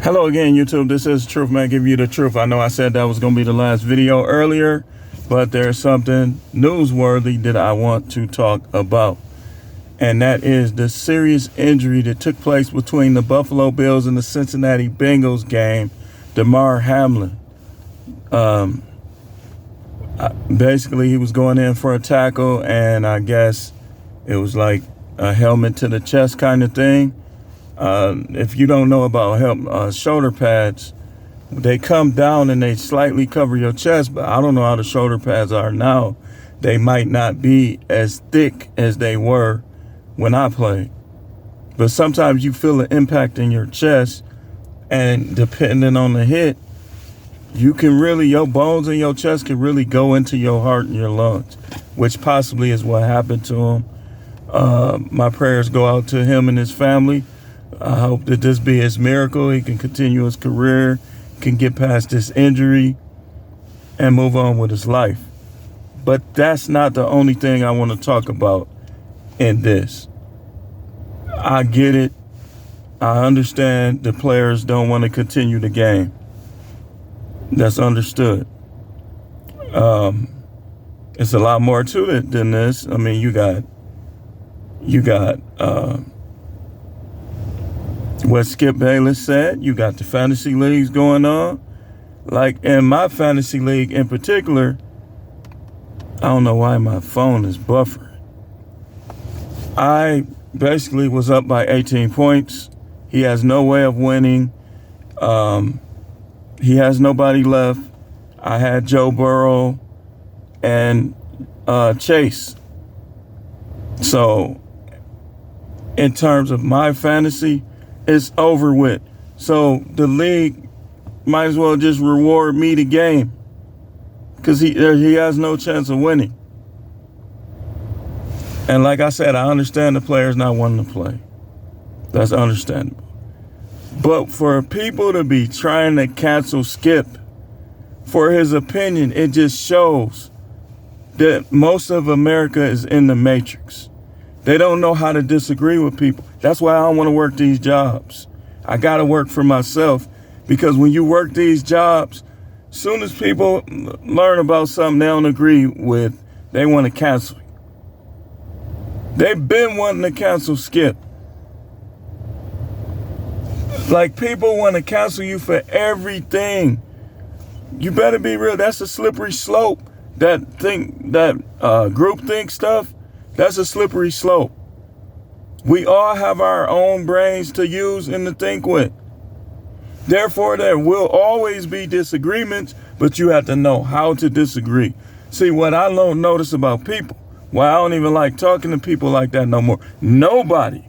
Hello again, YouTube. This is Truth Man, give you the truth. I know I said that was going to be the last video earlier, but there's something newsworthy that I want to talk about. And that is the serious injury that took place between the Buffalo Bills and the Cincinnati Bengals game, Damar Hamlin. Basically, he was going in for a tackle, and I guess it was like a helmet to the chest kind of thing. If you don't know about shoulder pads, they come down and they slightly cover your chest, but I don't know how the shoulder pads are now. They might not be as thick as they were when I played. But sometimes you feel an impact in your chest, and depending on the hit, you can really, your bones in your chest can really go into your heart and your lungs, which possibly is what happened to him. My prayers go out to him and his family. I hope that this be his miracle. He can continue his career, can get past this injury, and move on with his life. But that's not the only thing I want to talk about in this. I get it. I understand the players don't want to continue the game. That's understood. It's a lot more to it than this. I mean, you got what Skip Bayless said. You got the fantasy leagues going on. Like in my fantasy league in particular, I don't know why my phone is buffering. I basically was up by 18 points. He has no way of winning. He has nobody left. I had Joe Burrow and Chase. So in terms of my fantasy, it's over with. So the league might as well just reward me the game, because he has no chance of winning. And like I said, I understand the players not wanting to play. That's understandable. But for people to be trying to cancel Skip for his opinion, it just shows that most of America is in the matrix. They don't know how to disagree with people. That's why I don't want to work these jobs. I got to work for myself, because when you work these jobs, soon as people learn about something they don't agree with, they want to cancel you. They've been wanting to cancel Skip. Like, people want to cancel you for everything. You better be real. That's a slippery slope. That groupthink stuff, that's a slippery slope. We all have our own brains to use and to think with. Therefore, there will always be disagreements, but you have to know how to disagree. See, what I don't notice about people, why I don't even like talking to people like that no more. Nobody,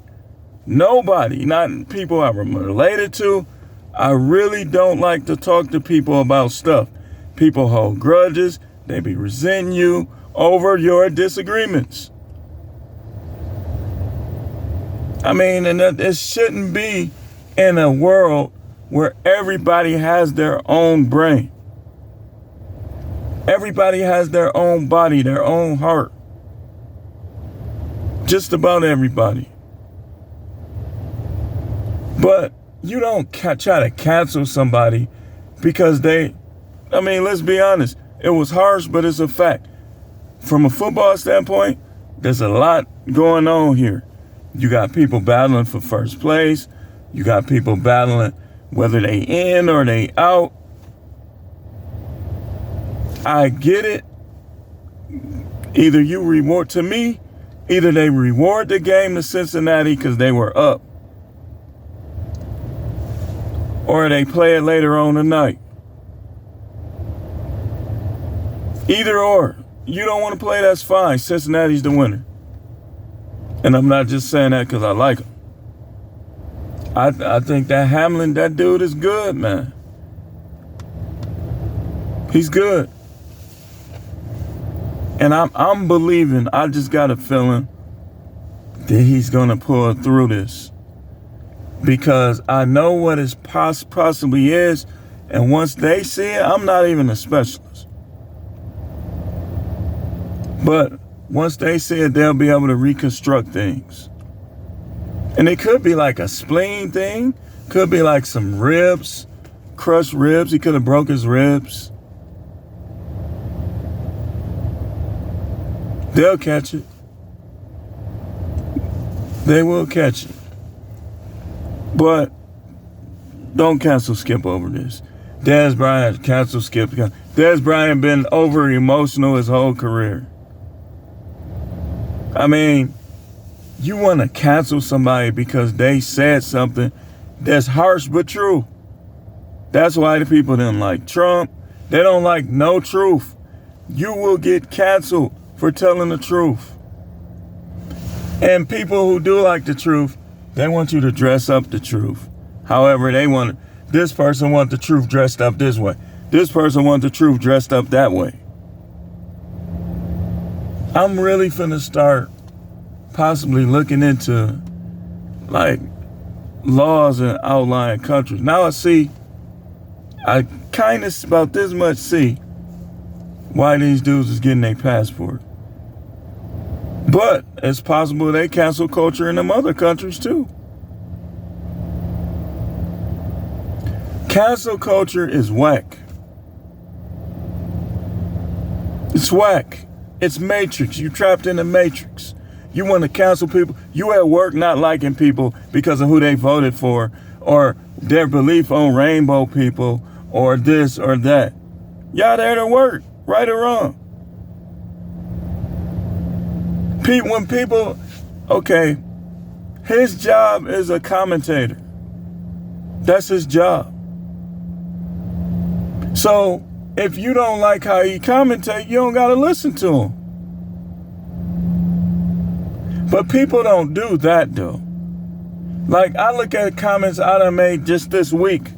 not people I'm related to, I really don't like to talk to people about stuff. People hold grudges. They be resenting you over your disagreements. I mean, and it shouldn't be in a world where everybody has their own brain. Everybody has their own body, their own heart. Just about everybody. But you don't try to cancel somebody because let's be honest. It was harsh, but it's a fact. From a football standpoint, there's a lot going on here. You got people battling for first place. You got people battling whether they in or they out. I get it. Either they reward the game to Cincinnati because they were up, or they play it later on tonight. Either or. You don't want to play, that's fine. Cincinnati's the winner. And I'm not just saying that because I like him. I think that Hamlin, that dude is good, man. He's good. And I'm believing, I just got a feeling that he's going to pull through this. Because I know what his possibly is. And once they see it, I'm not even a specialist. But once they see it, they'll be able to reconstruct things. And it could be like a spleen thing. Could be like some ribs, crushed ribs. He could have broke his ribs. They'll catch it. They will catch it. But don't cancel Skip over this. Dez Bryant, cancel Skip. Dez Bryant been over emotional his whole career. I mean, you want to cancel somebody because they said something that's harsh but true. That's why the people didn't like Trump. They don't like no truth. You will get canceled for telling the truth. And people who do like the truth, they want you to dress up the truth. However, this person wants the truth dressed up this way. This person wants the truth dressed up that way. I'm really finna start possibly looking into like laws in outlying countries. Now I kind of about this much see why these dudes is getting their passport. But it's possible they cancel culture in them other countries too. Cancel culture is whack. It's whack. It's matrix. You trapped in the matrix. You want to cancel people. You at work not liking people because of who they voted for or their belief on rainbow people or this or that. Y'all there to work, right or wrong. When people, okay, his job is a commentator. That's his job. So if you don't like how he commentates, you don't got to listen to him. But people don't do that though. Like I look at comments I done made just this week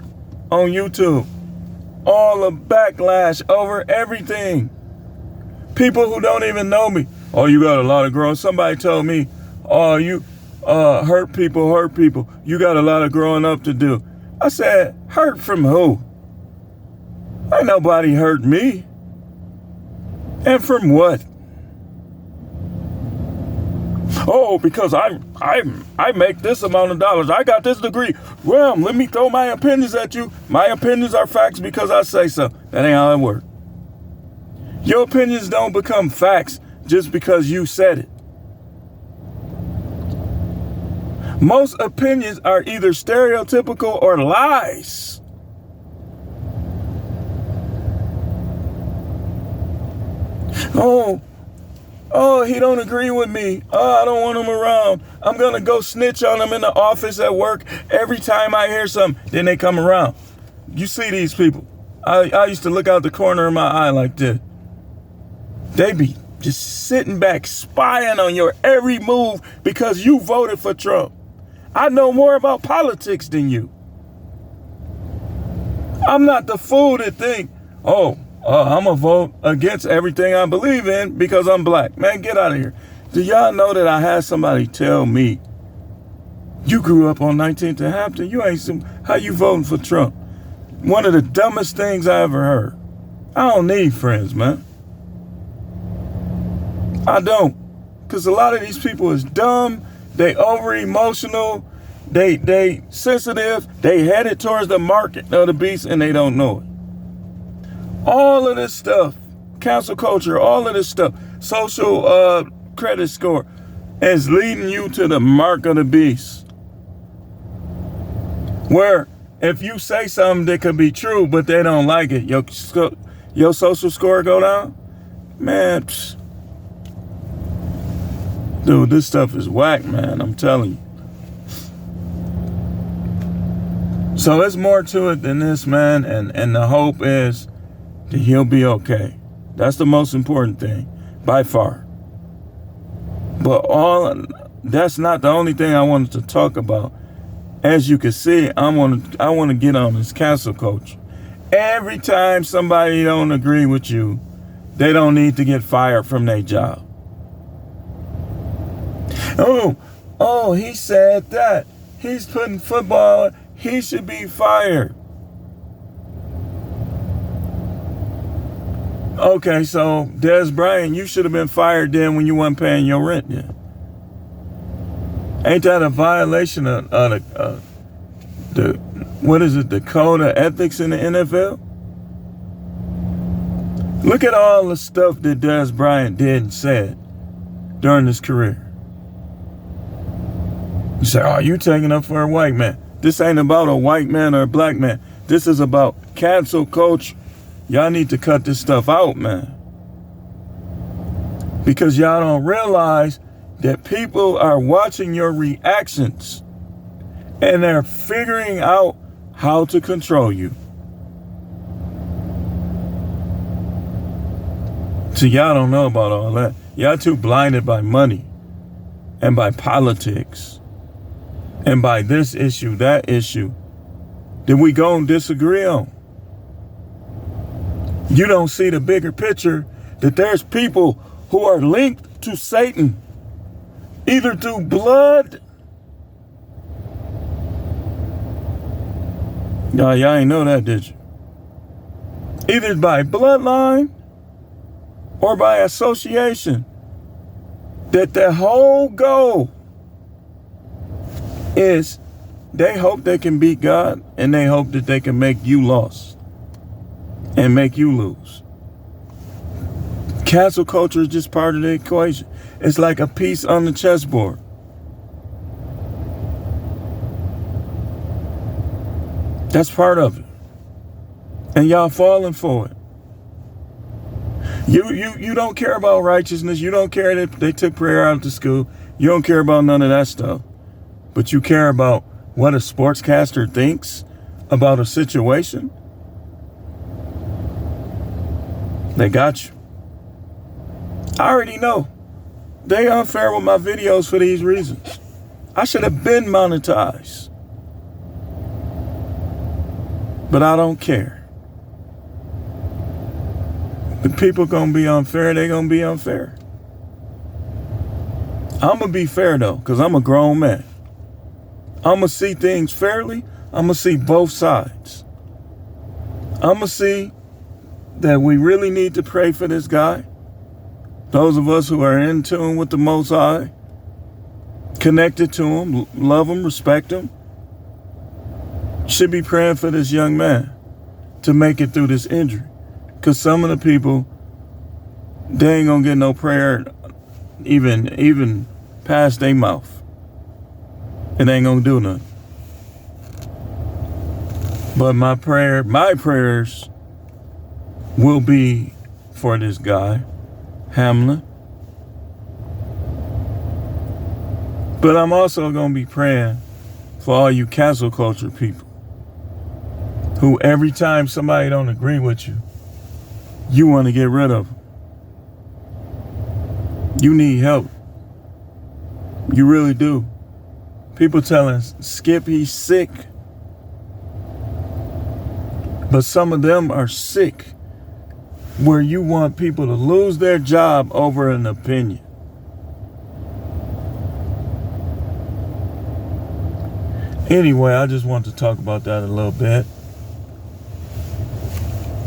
on YouTube. All the backlash over everything. People who don't even know me. Oh, you got a lot of growing. Somebody told me, oh, you hurt people. You got a lot of growing up to do. I said, hurt from who? Ain't nobody hurt me. And from what? Oh, because I make this amount of dollars. I got this degree. Well, let me throw my opinions at you. My opinions are facts because I say so. That ain't how it works. Your opinions don't become facts just because you said it. Most opinions are either stereotypical or lies. Oh, he don't agree with me. Oh, I don't want him around. I'm going to go snitch on him in the office at work every time I hear something. Then they come around. You see these people. I used to look out the corner of my eye like this. They be just sitting back spying on your every move because you voted for Trump. I know more about politics than you. I'm not the fool that think, I'm going to vote against everything I believe in because I'm black. Man, get out of here. Do y'all know that I had somebody tell me, you grew up on 19th and Hampton, how you voting for Trump? One of the dumbest things I ever heard. I don't need friends, man. I don't. Because a lot of these people is dumb, they over emotional, they sensitive, they headed towards the market of the beast and they don't know it. All of this stuff, cancel culture, all of this stuff, social credit score is leading you to the mark of the beast. Where if you say something that could be true, but they don't like it, your social score go down? Man, dude, this stuff is whack, man. I'm telling you. So there's more to it than this, man. And the hope is that he'll be okay. That's the most important thing, by far. But that's not the only thing I wanted to talk about. As you can see, I want to get on this cancel culture. Every time somebody don't agree with you, they don't need to get fired from their job. Oh, he said that. He's putting football, he should be fired. Okay, so Dez Bryant, you should have been fired then when you weren't paying your rent then. Ain't that a violation of the the code of ethics in the NFL? Look at all the stuff that Des Bryant did and said during his career. You say, oh, you taking up for a white man. This ain't about a white man or a black man. This is about cancel culture. Y'all need to cut this stuff out, man. Because y'all don't realize that people are watching your reactions and they're figuring out how to control you. So y'all don't know about all that. Y'all too blinded by money and by politics and by this issue, that issue that we gonna disagree on. You don't see the bigger picture that there's people who are linked to Satan, either through blood. Y'all ain't know that, did you? Either by bloodline or by association. That the whole goal is they hope they can beat God and they hope that they can make you lost and make you lose. Cancel culture is just part of the equation. It's like a piece on the chessboard. That's part of it. And y'all falling for it. You don't care about righteousness. You don't care that they took prayer out of the school. You don't care about none of that stuff. But you care about what a sportscaster thinks about a situation. They got you. I already know. They unfair with my videos for these reasons. I should have been monetized. But I don't care. The people gonna be unfair, they gonna be unfair. I'm gonna be fair though, because I'm a grown man. I'm gonna see things fairly. I'm gonna see both sides. I'm gonna see that we really need to pray for this guy. Those of us who are in tune with the Most High, connected to him, love him, respect him, should be praying for this young man to make it through this injury. Because some of the people, they ain't gonna get no prayer even past their mouth. It ain't gonna do nothing. But my prayers will be for this guy, Hamlin. But I'm also gonna be praying for all you cancel culture people who every time somebody don't agree with you, you want to get rid of them. You need help. You really do. People telling Skip he's sick. But some of them are sick where you want people to lose their job over an opinion. Anyway, I just want to talk about that a little bit.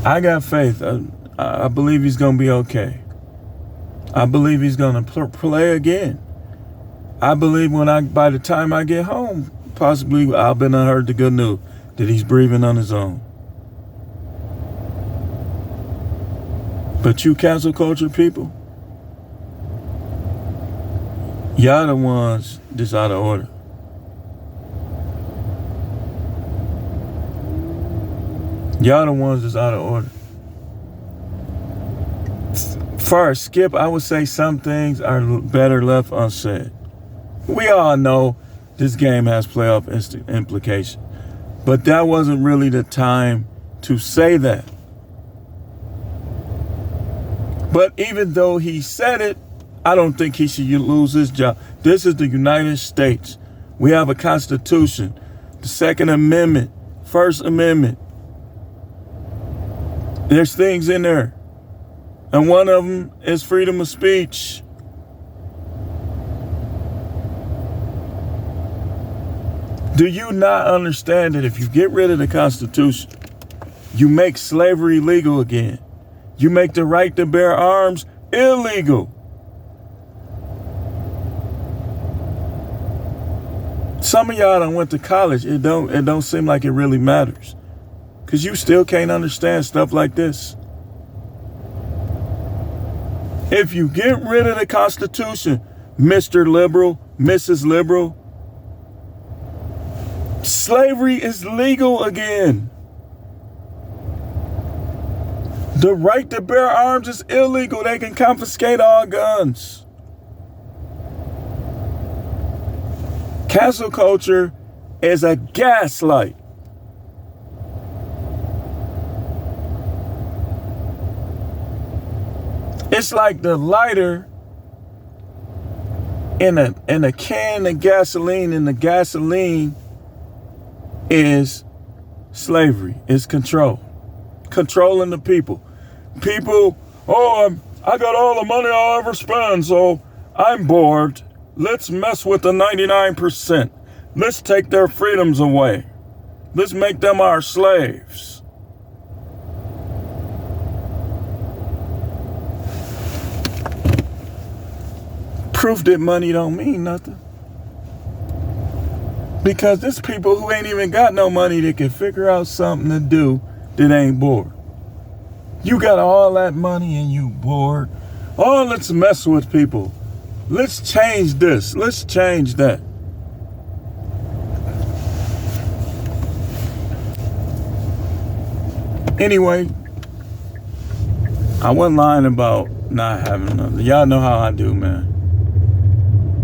I got faith. I believe he's going to be okay. I believe he's going to play again. I believe by the time I get home, possibly I'll be heard the good news that he's breathing on his own. But you cancel culture people, y'all the ones that's out of order. Y'all the ones that's out of order. Far as Skip, I would say some things are better left unsaid. We all know this game has playoff implications, but that wasn't really the time to say that. But even though he said it, I don't think he should lose his job. This is the United States. We have a Constitution, the Second Amendment, First Amendment. There's things in there. And one of them is freedom of speech. Do you not understand that if you get rid of the Constitution, you make slavery legal again? You make the right to bear arms illegal. Some of y'all done went to college. It don't seem like it really matters. Because you still can't understand stuff like this. If you get rid of the Constitution, Mr. Liberal, Mrs. Liberal, slavery is legal again. The right to bear arms is illegal. They can confiscate all guns. Cancel culture is a gaslight. It's like the lighter in a can of gasoline, and the gasoline is slavery. It's control. Controlling the people. People, I got all the money I'll ever spend, so I'm bored. Let's mess with the 99%. Let's take their freedoms away. Let's make them our slaves. Proof that money don't mean nothing. Because there's people who ain't even got no money that can figure out something to do that ain't bored. You got all that money and you bored. Oh, let's mess with people. Let's change this. Let's change that. Anyway, I wasn't lying about not having nothing. Y'all know how I do, man.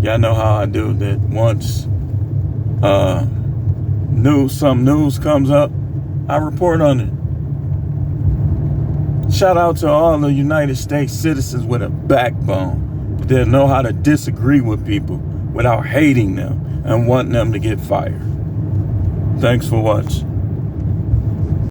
Y'all know how I do that. Once some news comes up, I report on it. Shout out to all the United States citizens with a backbone that know how to disagree with people without hating them and wanting them to get fired. Thanks for watching.